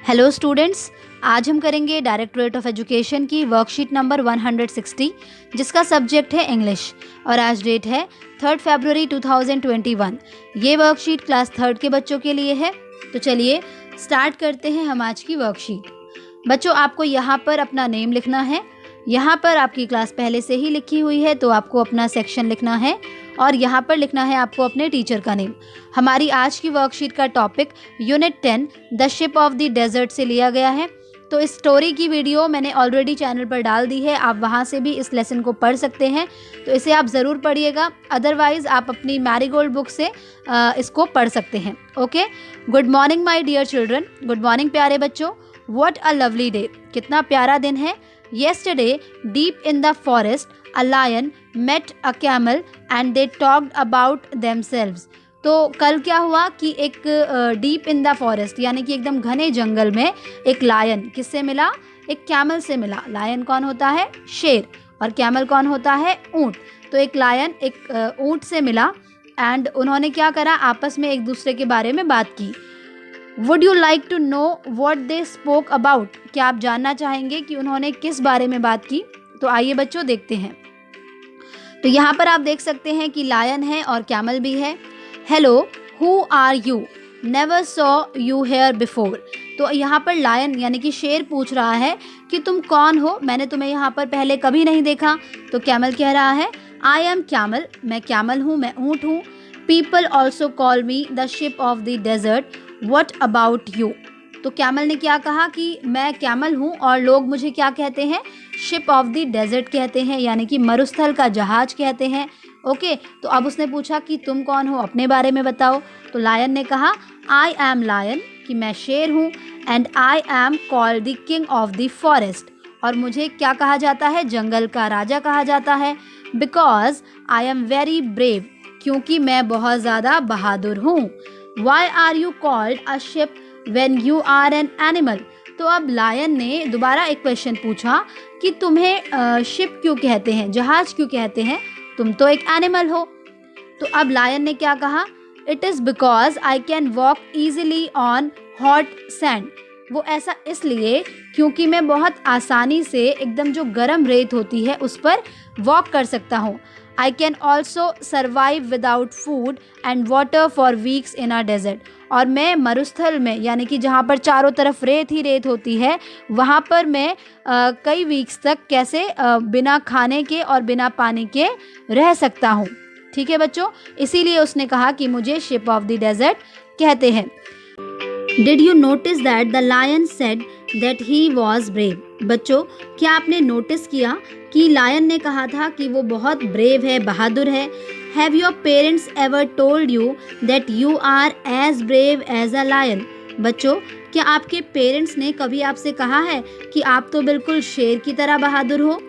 Hello students, आज हम करेंगे डायरेक्टरेट ऑफ एजुकेशन की वर्कशीट नंबर 160 जिसका सब्जेक्ट है इंग्लिश और आज डेट है 3 फरवरी 2021। ये वर्कशीट क्लास 3 के बच्चों के लिए है। तो चलिए स्टार्ट करते हैं हम आज की वर्कशीट। बच्चों, आपको यहाँ पर अपना नेम लिखना है। यहाँ पर आपकी क्लास पहले से ही लिखी हुई है तो आपको अपना सेक्शन लिखना है और यहाँ पर लिखना है आपको अपने टीचर का नेम। हमारी आज की वर्कशीट का topic unit 10 the ship of the desert से लिया गया है। तो इस स्टोरी की वीडियो मैंने ऑलरेडी चैनल पर डाल दी है, आप वहाँ से भी इस लेसन को पढ़ सकते हैं। तो इसे आप ज़रूर पढ़िएगा, अदरवाइज़ आप अपनी मैरीगोल्ड बुक से इसको पढ़ सकते हैं। Okay, good morning my dear children. Good morning प्यारे बच्चों। व्हाट अ लवली डे, कितना प्यारा दिन है। Yesterday, deep in the forest, a lion met a camel and they talked about themselves. तो कल क्या हुआ कि एक डीप इन द फॉरेस्ट यानी कि एकदम घने जंगल में एक लायन किससे मिला? एक कैमल से मिला। लायन कौन होता है? शेर। और कैमल कौन होता है? ऊंट। तो एक लायन एक ऊंट से मिला एंड उन्होंने क्या करा? आपस में एक दूसरे के बारे में बात की। Would you like to know what they spoke about, क्या आप जानना चाहेंगे कि उन्होंने किस बारे में बात की? तो आइए बच्चों देखते हैं। तो यहाँ पर आप देख सकते हैं कि लायन है और कैमल भी है। Hello, who are you, never saw you here before. तो यहाँ पर लायन यानी कि शेर पूछ रहा है कि तुम कौन हो, मैंने तुम्हें यहाँ पर पहले कभी नहीं देखा। तो कैमल कह रहा है आई एम कैमल, मैं कैमल हूँ, मैं ऊँट हूँ। People also call me the ship of the desert, what about you. तो कैमल ने क्या कहा कि मैं कैमल हूँ और लोग मुझे क्या कहते हैं? शिप ऑफ द डेजर्ट कहते हैं, यानी कि मरुस्थल का जहाज कहते हैं। ओके, तो अब उसने पूछा कि तुम कौन हो, अपने बारे में बताओ। तो लायन ने कहा आई एम लायन, कि मैं शेर हूँ, and I am called the king of the forest, और मुझे क्या कहा जाता है? जंगल का राजा कहा जाता है। Because I am very brave, क्योंकि मैं बहुत ज़्यादा बहादुर हूँ। Why are you called a ship when you are an animal? तो अब लायन ने दोबारा एक क्वेश्चन पूछा कि तुम्हें शिप क्यों कहते हैं, जहाज क्यों कहते हैं, तुम तो एक एनिमल हो। तो अब लायन ने क्या कहा? It is because I can walk easily on hot sand. वो ऐसा इसलिए क्योंकि मैं बहुत आसानी से एकदम जो गर्म रेत होती है उस पर वॉक कर सकता हूँ। I can also survive without food and water for weeks in a desert. और मैं मरुस्थल में यानी कि जहाँ पर चारों तरफ रेत ही रेत होती है वहाँ पर मैं कई वीक्स तक कैसे बिना खाने के और बिना पानी के रह सकता हूँ। ठीक है बच्चों, इसीलिए उसने कहा कि मुझे शिप ऑफ द डेजर्ट कहते हैं। Did you notice that the lion said that he was brave? बच्चों, क्या आपने नोटिस किया कि लायन ने कहा था कि वो बहुत ब्रेव है, बहादुर है। Have your parents ever told you that you are as brave as a lion? बच्चों, क्या आपके पेरेंट्स ने कभी आपसे कहा है कि आप तो बिल्कुल शेर की तरह बहादुर हो?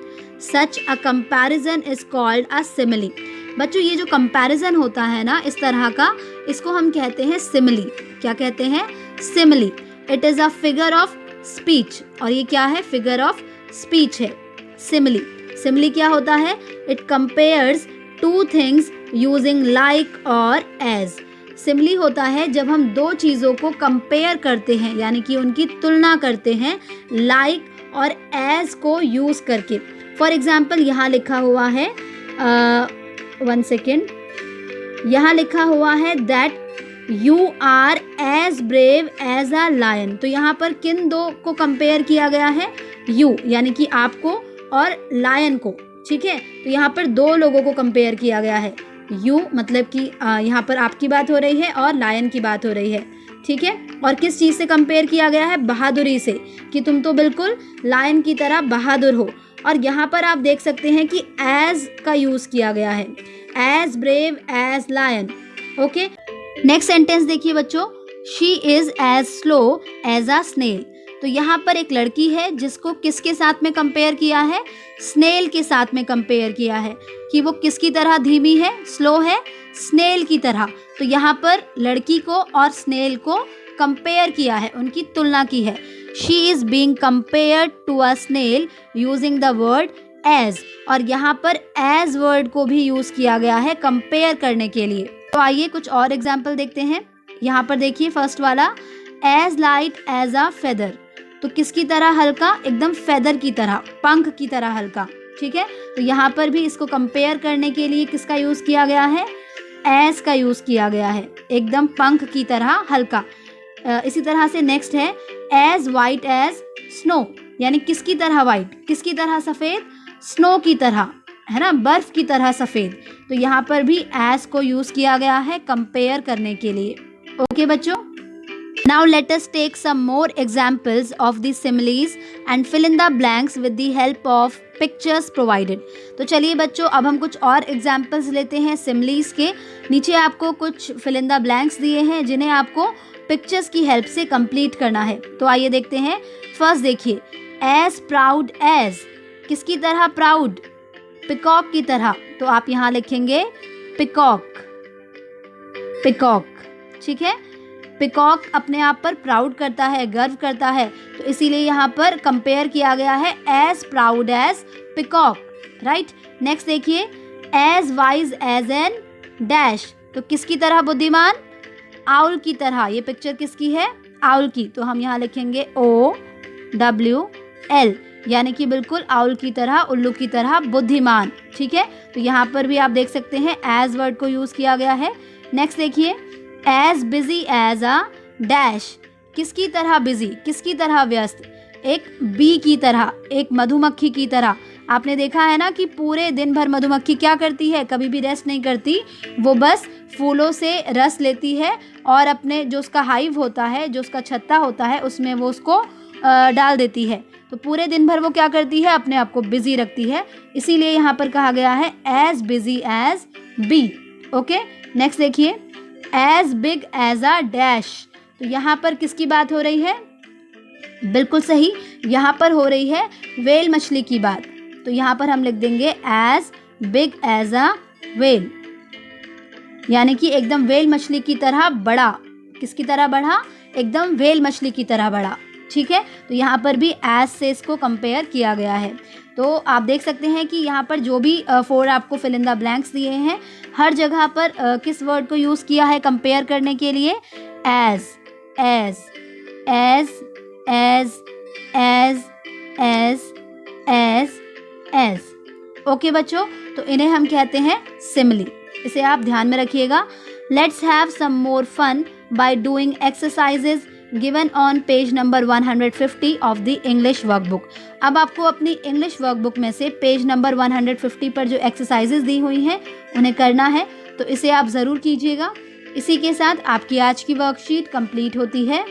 Such a comparison is called a simile. बच्चों, ये जो कंपैरिजन होता है ना इस तरह का, इसको हम कहते हैं सिमिली। क्या कहते हैं? Simile. It is a figure of speech, और ये क्या है? फिगर ऑफ स्पीच है सिमिली। सिमिली क्या होता है? It compares two things using like और एज। सिमिली होता है जब हम दो चीज़ों को कंपेयर करते हैं, यानी कि उनकी तुलना करते हैं लाइक और एज को यूज़ करके। फॉर एग्जाम्पल यहाँ लिखा हुआ है वन सेकेंड, यहाँ लिखा हुआ है that you are as brave as a lion. तो यहाँ पर किन दो को कंपेयर किया गया है? यू यानी कि आपको और लायन को। ठीक है, तो यहाँ पर दो लोगों को कंपेयर किया गया है। यू मतलब कि यहाँ पर आपकी बात हो रही है और लायन की बात हो रही है। ठीक है, और किस चीज़ से कंपेयर किया गया है? बहादुरी से, कि तुम तो बिल्कुल लायन की तरह बहादुर हो। और यहाँ पर आप देख सकते हैं कि एज का यूज़ किया गया है, as brave as lion. Okay, next sentence देखिए बच्चों, she is as slow as a snail. तो यहाँ पर एक लड़की है जिसको किसके साथ में कंपेयर किया है? स्नेल के साथ में कंपेयर किया है कि वो किसकी तरह धीमी है, स्लो है, स्नेल की तरह। तो यहाँ पर लड़की को और स्नेल को कंपेयर किया है, उनकी तुलना की है। She is being compared to a snail using the word as, और यहाँ पर एज वर्ड को भी यूज़ किया गया है कंपेयर करने के लिए। तो आइए कुछ और एग्जाम्पल देखते हैं। यहाँ पर देखिए फर्स्ट वाला, as light as a feather, तो किसकी तरह हल्का, एकदम फेदर की तरह, पंख की तरह हल्का। ठीक है, तो यहाँ पर भी इसको कंपेयर करने के लिए किसका यूज़ किया गया है, एज का यूज़ किया गया है, एकदम पंख की तरह हल्का। इसी तरह से नेक्स्ट है एज वाइट एज स्नो, यानी किसकी तरह वाइट, किसकी तरह सफ़ेद, स्नो की तरह, है ना, बर्फ की तरह सफ़ेद। तो यहाँ पर भी एज को यूज़ किया गया है कंपेयर करने के लिए। ओके बच्चों, now let us take some more examples of the similes and fill in the blanks with the help of pictures provided। तो चलिए बच्चों, अब हम कुछ और एग्जाम्पल्स लेते हैं सिमिलीज के। नीचे आपको कुछ fill in the blanks दिए हैं जिन्हें आपको पिक्चर्स की हेल्प से कंप्लीट करना है। तो आइए देखते हैं। फर्स्ट देखिए, एज प्राउड एज, किसकी तरह प्राउड, पिकॉक की तरह। तो आप यहाँ लिखेंगे पिकॉक, पिकॉक। ठीक है, पिकॉक अपने आप पर प्राउड करता है, गर्व करता है, तो इसीलिए यहाँ पर कंपेयर किया गया है as proud as peacock, right. Next देखिए, as wise as an dash, तो किसकी तरह बुद्धिमान, आउल की तरह। ये पिक्चर किसकी है, आउल की, तो हम यहाँ लिखेंगे OWL, यानी कि बिल्कुल आउल की तरह, उल्लू की तरह बुद्धिमान। ठीक है, तो यहाँ पर भी आप देख सकते हैं एज वर्ड को यूज़ किया गया है। नेक्स्ट देखिए, as busy as a dash, किसकी तरह बिजी, किसकी तरह व्यस्त, एक बी की तरह, एक मधुमक्खी की तरह। आपने देखा है ना कि पूरे दिन भर मधुमक्खी क्या करती है, कभी भी रेस्ट नहीं करती, वो बस फूलों से रस लेती है और अपने जो उसका हाइव होता है, जो उसका छत्ता होता है, उसमें वो उसको डाल देती है। तो पूरे दिन भर वो क्या करती है, अपने आप को बिजी रखती है, इसीलिए यहाँ पर कहा गया है as busy as bee. Okay, next देखिए, as big as a dash, तो यहाँ पर किसकी बात हो रही है, बिल्कुल सही, यहाँ पर हो रही है व्हेल मछली की बात। तो यहाँ पर हम लिख देंगे as big as a whale, यानी कि एकदम व्हेल मछली की तरह बड़ा। किसकी तरह बड़ा, एकदम व्हेल मछली की तरह बड़ा। ठीक है, तो यहाँ पर भी एज से इसको कंपेयर किया गया है। तो आप देख सकते हैं कि यहाँ पर जो भी 4 आपको फिल इन द ब्लैंक्स दिए हैं, हर जगह पर किस वर्ड को यूज़ किया है कंपेयर करने के लिए, as, as, as, as, as, as, as, as. Okay बच्चों, तो इन्हें हम कहते हैं सिमिली, इसे आप ध्यान में रखिएगा। Let's have some more fun by doing exercises given on page number 150 of the English workbook. अब आपको अपनी इंग्लिश वर्कबुक में से पेज नंबर 150 पर जो एक्सरसाइजेज दी हुई हैं उन्हें करना है, तो इसे आप ज़रूर कीजिएगा। इसी के साथ आपकी आज की वर्कशीट कंप्लीट होती है।